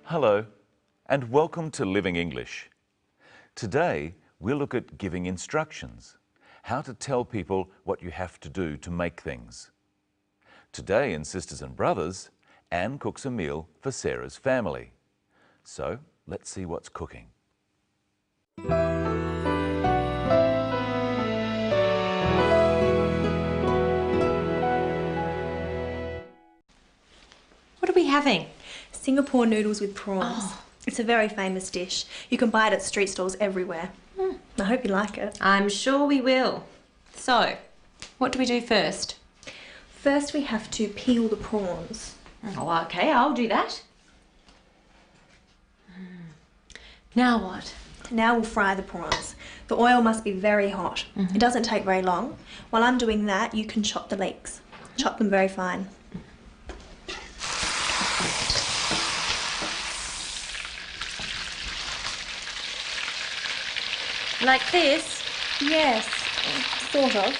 Hello, and welcome to Living English. Today, we'll look at giving instructions, how to tell people what you have to do to make things. Today in Sisters and Brothers, Anne cooks a meal for Sarah's family. So, let's see what's cooking. What are we having? Singapore noodles with prawns. Oh. It's a very famous dish. You can buy it at street stalls everywhere. I hope you like it. I'm sure we will. So, what do we do first? First we have to peel the prawns. Oh, okay, I'll do that. Now what? Now we'll fry the prawns. The oil must be very hot. It doesn't take very long. While I'm doing that, you can chop the leeks. Chop them very fine. Like this? Yes, sort of.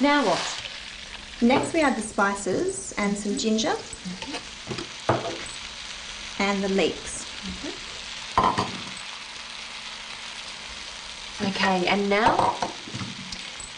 Now what? Next we add the spices and some ginger and the leeks. Okay, and now?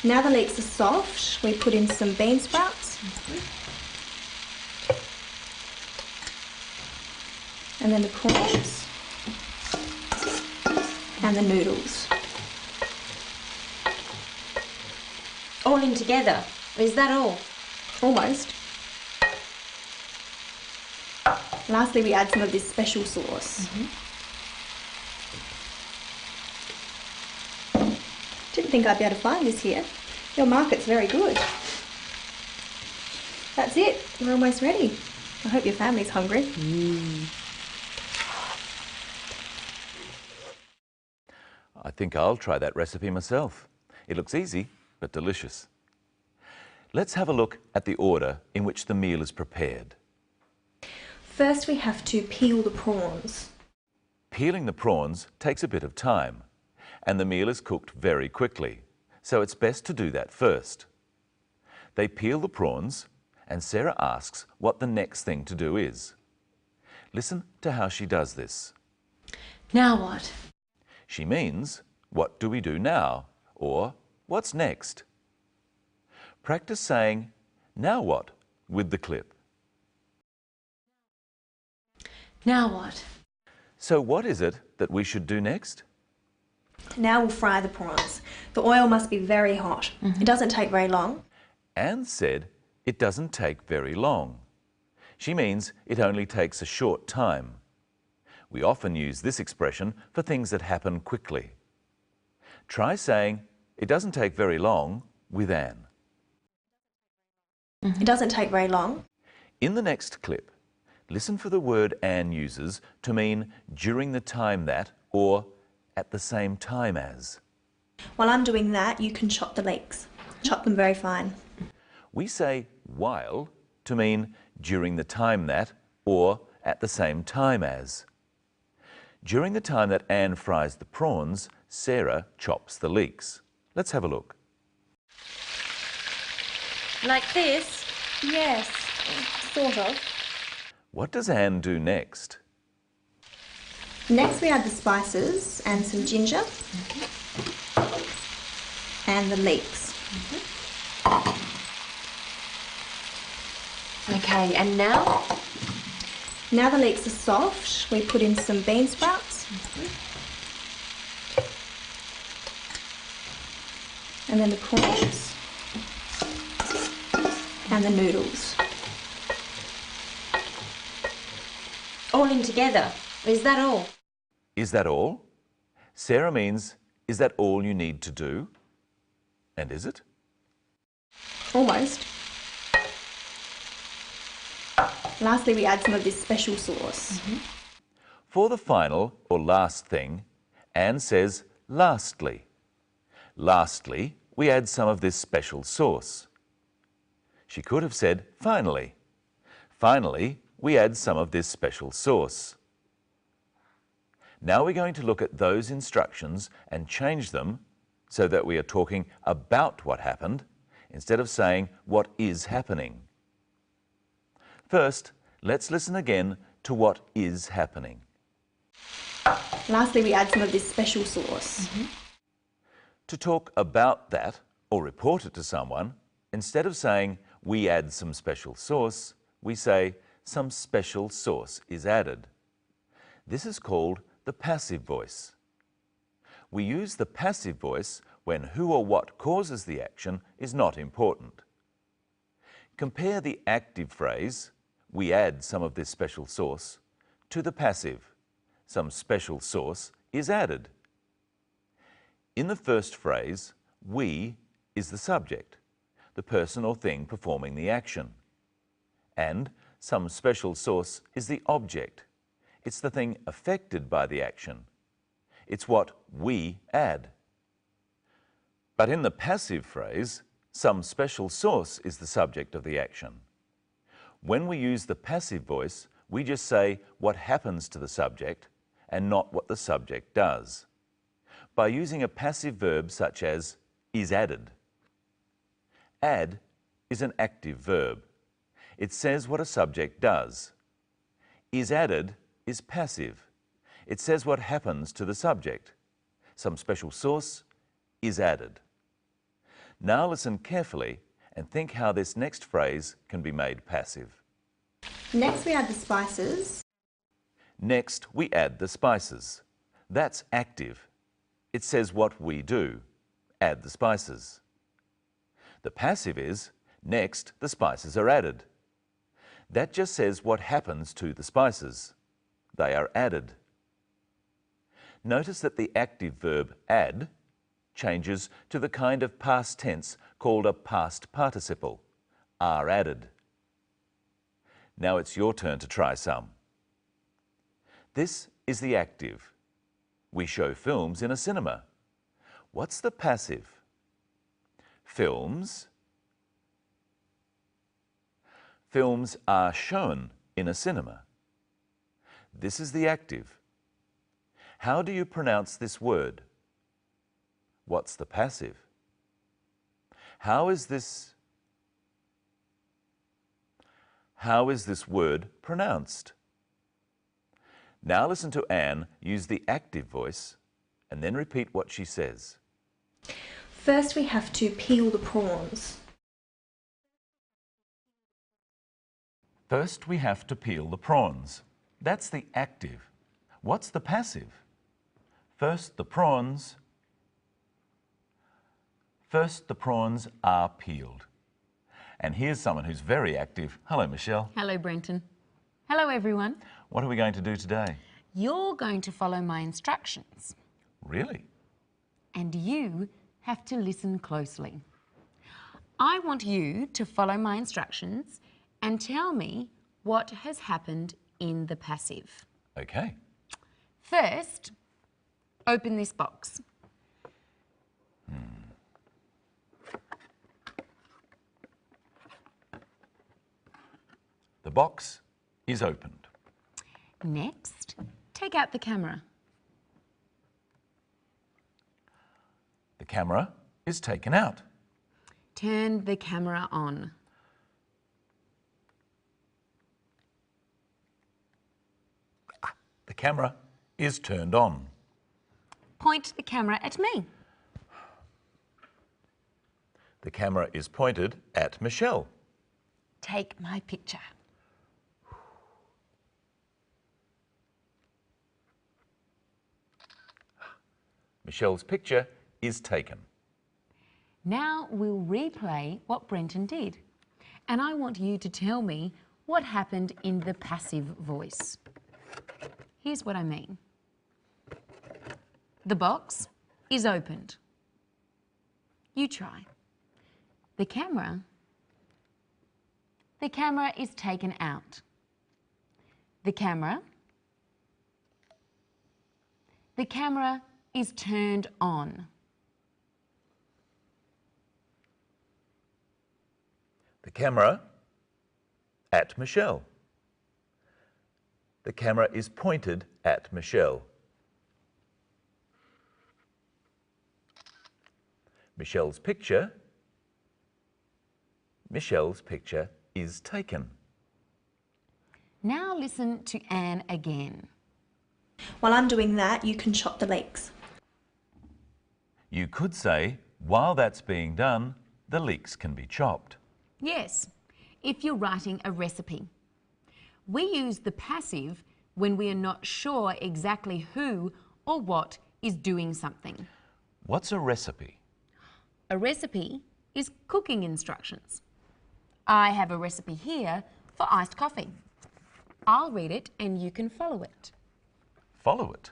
Now the leeks are soft, we put in some bean sprouts. And then the prawns and the noodles. All in together. Is that all? Almost. Lastly, we add some of this special sauce. Didn't think I'd be able to find this here. Your market's very good. That's it. We're almost ready. I hope your family's hungry. I think I'll try that recipe myself. It looks easy, but delicious. Let's have a look at the order in which the meal is prepared. First, we have to peel the prawns. Peeling the prawns takes a bit of time, and the meal is cooked very quickly, so it's best to do that first. They peel the prawns, and Sarah asks what the next thing to do is. Listen to how she does this. Now what? She means, what do we do now? Or, what's next? Practice saying, now what? With the clip. Now what? So what is it that we should do next? Now we'll fry the prawns. The oil must be very hot. It doesn't take very long. Anne said it doesn't take very long. She means it only takes a short time. We often use this expression for things that happen quickly. Try saying, it doesn't take very long with Anne. It doesn't take very long. In the next clip, listen for the word Anne uses to mean during the time that or at the same time as. While I'm doing that, you can chop the leeks. Chop them very fine. We say while to mean during the time that or at the same time as. During the time that Anne fries the prawns, Sarah chops the leeks. Let's have a look. Like this? Yes, sort of. What does Anne do next? Next we add the spices and some ginger and the leeks. Okay, and now? Now the leeks are soft, we put in some bean sprouts. And then the prawns and the noodles. All in together. Is that all? Is that all? Sarah means, is that all you need to do? And is it? Almost. Lastly, we add some of this special sauce. For the final or last thing, Anne says lastly. Lastly, we add some of this special sauce. She could have said finally. Finally, we add some of this special sauce. Now we're going to look at those instructions and change them so that we are talking about what happened instead of saying what is happening. First, let's listen again to what is happening. Lastly, we add some of this special sauce. To talk about that or report it to someone, instead of saying we add some special sauce, we say some special sauce is added. This is called the passive voice. We use the passive voice when who or what causes the action is not important. Compare the active phrase, we add some of this special sauce, to the passive, some special sauce is added. In the first phrase, we is the subject, the person or thing performing the action. And some special sauce is the object. It's the thing affected by the action. It's what we add. But in the passive phrase, some special sauce is the subject of the action. When we use the passive voice, we just say what happens to the subject and not what the subject does. By using a passive verb such as is added. Add is an active verb. It says what a subject does. Is added is passive. It says what happens to the subject. Some special sauce is added. Now listen carefully and think how this next phrase can be made passive. Next, we add the spices. Next, we add the spices. That's active. It says what we do. Add the spices. The passive is, next, the spices are added. That just says what happens to the spices. They are added. Notice that the active verb add changes to the kind of past tense called a past participle, are added. Now it's your turn to try some. This is the active. We show films in a cinema. What's the passive? Films. Films are shown in a cinema. This is the active. How do you pronounce this word? What's the passive? How is this word pronounced? Now listen to Anne use the active voice and then repeat what she says. First, we have to peel the prawns. First, we have to peel the prawns. That's the active. What's the passive? First, the prawns are peeled. And here's someone who's very active. Hello, Michelle. Hello, Brenton. Hello, everyone. What are we going to do today? You're going to follow my instructions. Really? And you have to listen closely. I want you to follow my instructions and tell me what has happened in the passive. Okay. First, open this box. The box is opened. Next, take out the camera. The camera is taken out. Turn the camera on. The camera is turned on. Point the camera at me. The camera is pointed at Michelle. Take my picture. Michelle's picture is taken. Now we'll replay what Brenton did. And I want you to tell me what happened in the passive voice. Here's what I mean. The box is opened. You try. The camera is taken out. The camera is turned on. The camera at Michelle. The camera is pointed at Michelle. Michelle's picture Michelle's picture is taken. Now listen to Anne again. While I'm doing that, you can chop the leeks. You could say, while that's being done, the leeks can be chopped. Yes, if you're writing a recipe. We use the passive when we are not sure exactly who or what is doing something. What's a recipe? A recipe is cooking instructions. I have a recipe here for iced coffee. I'll read it and you can follow it. Follow it.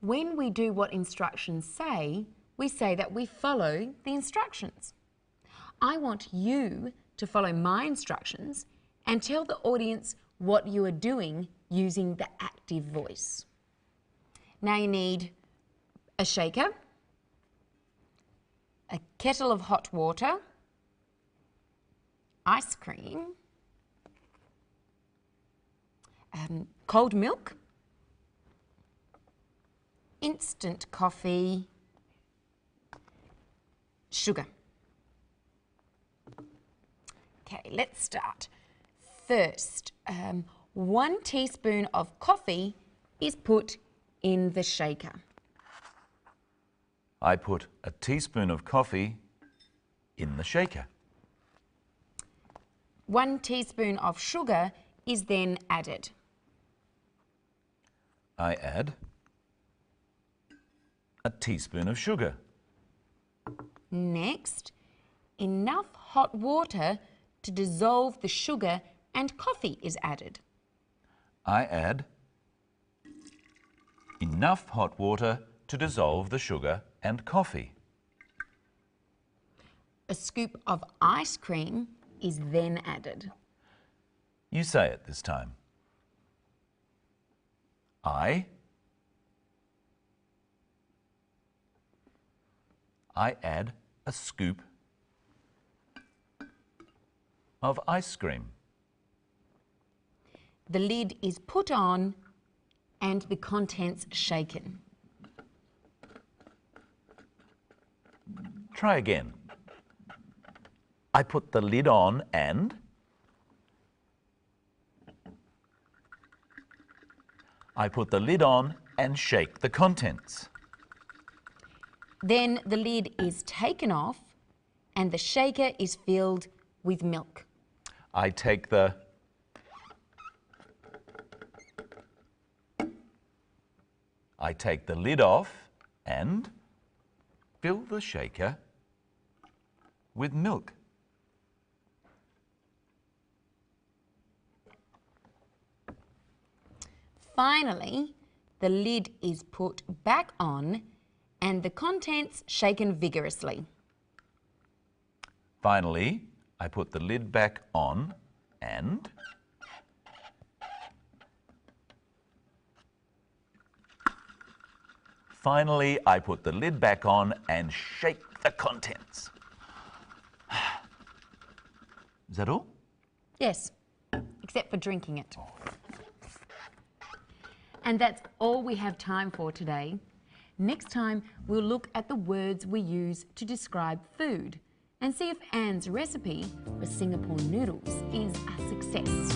When we do what instructions say, we say that we follow the instructions. I want you to follow my instructions and tell the audience what you are doing using the active voice. Now you need a shaker, a kettle of hot water, ice cream, cold milk, instant coffee, sugar. Okay, let's start. First, 1 teaspoon of coffee is put in the shaker. I put a teaspoon of coffee in the shaker. 1 teaspoon of sugar is then added. I add a teaspoon of sugar. Next, enough hot water to dissolve the sugar and coffee is added. I add enough hot water to dissolve the sugar and coffee. A scoop of ice cream is then added. You say it this time. I add a scoop of ice cream. The lid is put on and the contents shaken. Try again. I put the lid on and I put the lid on and shake the contents. Then the lid is taken off and the shaker is filled with milk. I take the lid off and fill the shaker with milk. Finally, the lid is put back on and the contents shaken vigorously. Finally, I put the lid back on and shake the contents. Is that all? Yes, except for drinking it. And that's all we have time for today. Next time, we'll look at the words we use to describe food and see if Anne's recipe for Singapore noodles is a success.